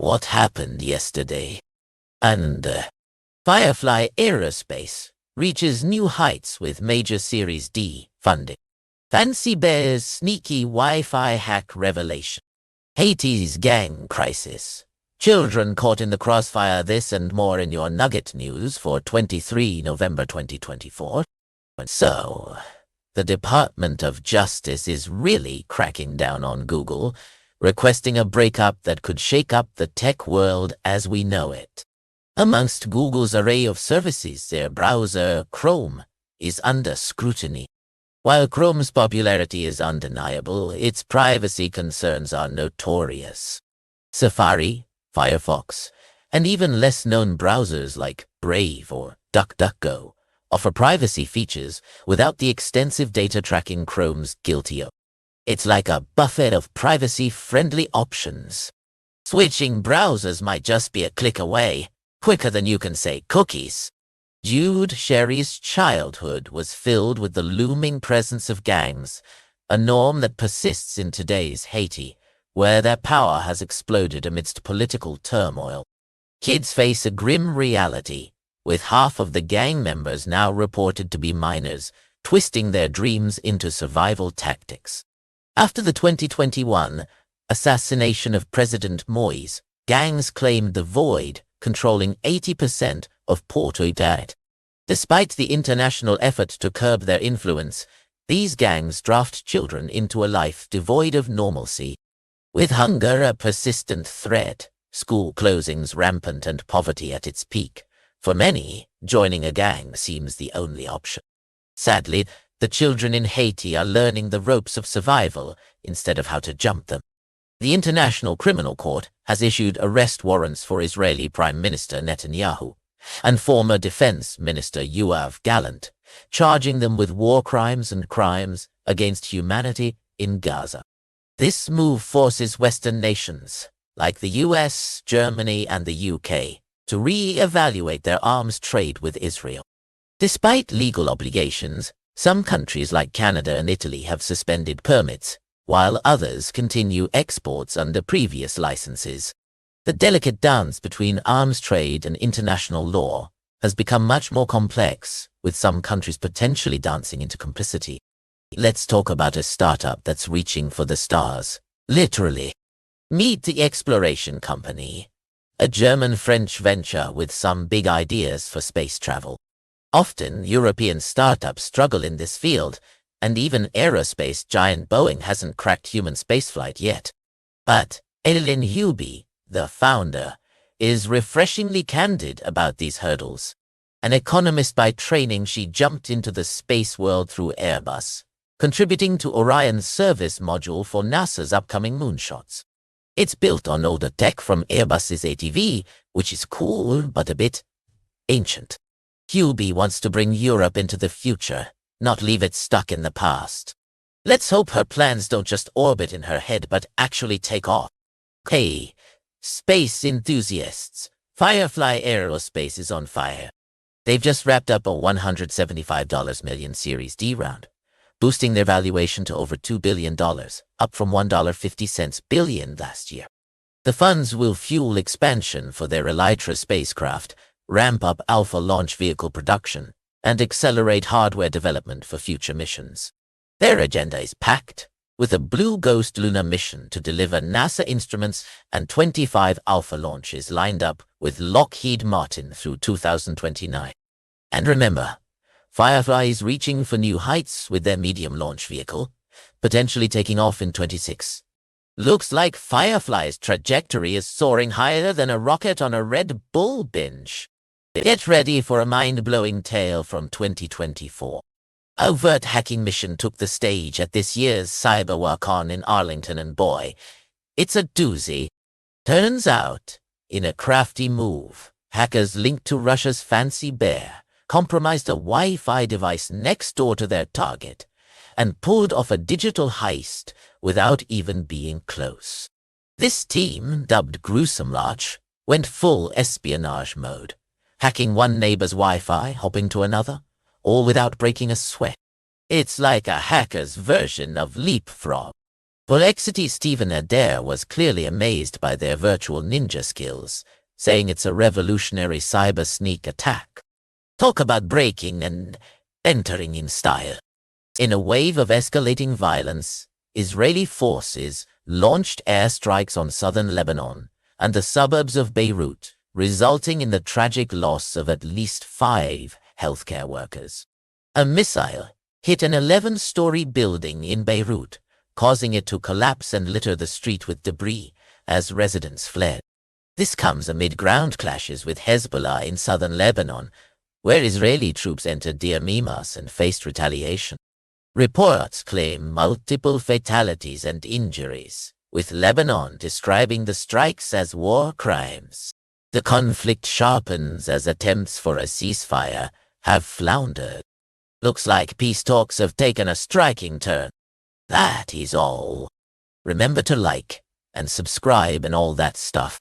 What happened yesterday? And Firefly Aerospace reaches new heights with major Series D funding. Fancy Bear's sneaky Wi-Fi hack revelation. Haiti's gang crisis. Children caught in the crossfire. This and more in your Nugget news for 23 November 2024. So, the Department of Justice is really cracking down on Google, requesting a breakup that could shake up the tech world as we know it. Amongst Google's array of services, their browser, Chrome, is under scrutiny. While Chrome's popularity is undeniable, its privacy concerns are notorious. Safari, Firefox, and even less-known browsers like Brave or DuckDuckGo offer privacy features without the extensive data tracking Chrome's guilty of. It's like a buffet of privacy-friendly options. Switching browsers might just be a click away, quicker than you can say cookies. Jude Sherry's childhood was filled with the looming presence of gangs, a norm that persists in today's Haiti, where their power has exploded amidst political turmoil. Kids face a grim reality, with half of the gang members now reported to be minors, twisting their dreams into survival tactics. After the 2021 assassination of President Moise, gangs claimed the void, controlling 80% of Puerto Rico. Despite the international effort to curb their influence, these gangs draft children into a life devoid of normalcy. With hunger a persistent threat, school closings rampant and poverty at its peak, for many, joining a gang seems the only option. Sadly, the children in Haiti are learning the ropes of survival instead of how to jump them. The International Criminal Court has issued arrest warrants for Israeli Prime Minister Netanyahu and former Defense Minister Yoav Gallant, charging them with war crimes and crimes against humanity in Gaza. This move forces Western nations, like the US, Germany, and the UK, to re-evaluate their arms trade with Israel. Despite legal obligations, some countries like Canada and Italy have suspended permits, while others continue exports under previous licenses. The delicate dance between arms trade and international law has become much more complex, with some countries potentially dancing into complicity. Let's talk about a startup that's reaching for the stars, literally. Meet the Exploration Company, a German-French venture with some big ideas for space travel. Often, European startups struggle in this field, and even aerospace giant Boeing hasn't cracked human spaceflight yet. But Eileen Huby, the founder, is refreshingly candid about these hurdles. An economist by training, she jumped into the space world through Airbus, contributing to Orion's service module for NASA's upcoming moonshots. It's built on older tech from Airbus's ATV, which is cool but a bit ancient. Huby wants to bring Europe into the future, not leave it stuck in the past. Let's hope her plans don't just orbit in her head but actually take off. Hey, space enthusiasts, Firefly Aerospace is on fire. They've just wrapped up a $175 million Series D round, boosting their valuation to over $2 billion, up from $1.50 billion last year. The funds will fuel expansion for their Elytra spacecraft, ramp up Alpha launch vehicle production, and accelerate hardware development for future missions. Their agenda is packed, with a Blue Ghost lunar mission to deliver NASA instruments and 25 Alpha launches lined up with Lockheed Martin through 2029. And remember, Firefly is reaching for new heights with their medium launch vehicle, potentially taking off in 26. Looks like Firefly's trajectory is soaring higher than a rocket on a Red Bull binge. Get ready for a mind-blowing tale from 2024. Overt hacking mission took the stage at this year's CyberWarCon in Arlington, and boy, it's a doozy. Turns out, in a crafty move, hackers linked to Russia's Fancy Bear compromised a Wi-Fi device next door to their target and pulled off a digital heist without even being close. This team, dubbed Gruesome Larch, went full espionage mode, hacking one neighbor's Wi-Fi, hopping to another, all without breaking a sweat. It's like a hacker's version of leapfrog. Polexity Stephen Adair was clearly amazed by their virtual ninja skills, saying it's a revolutionary cyber sneak attack. Talk about breaking and entering in style. In a wave of escalating violence, Israeli forces launched airstrikes on southern Lebanon and the suburbs of Beirut, resulting in the tragic loss of at least 5 healthcare workers. A missile hit an 11-story building in Beirut, causing it to collapse and litter the street with debris as residents fled. This comes amid ground clashes with Hezbollah in southern Lebanon, where Israeli troops entered Deir Mimas and faced retaliation. Reports claim multiple fatalities and injuries, with Lebanon describing the strikes as war crimes. The conflict sharpens as attempts for a ceasefire have floundered. Looks like peace talks have taken a striking turn. That is all. Remember to like and subscribe and all that stuff.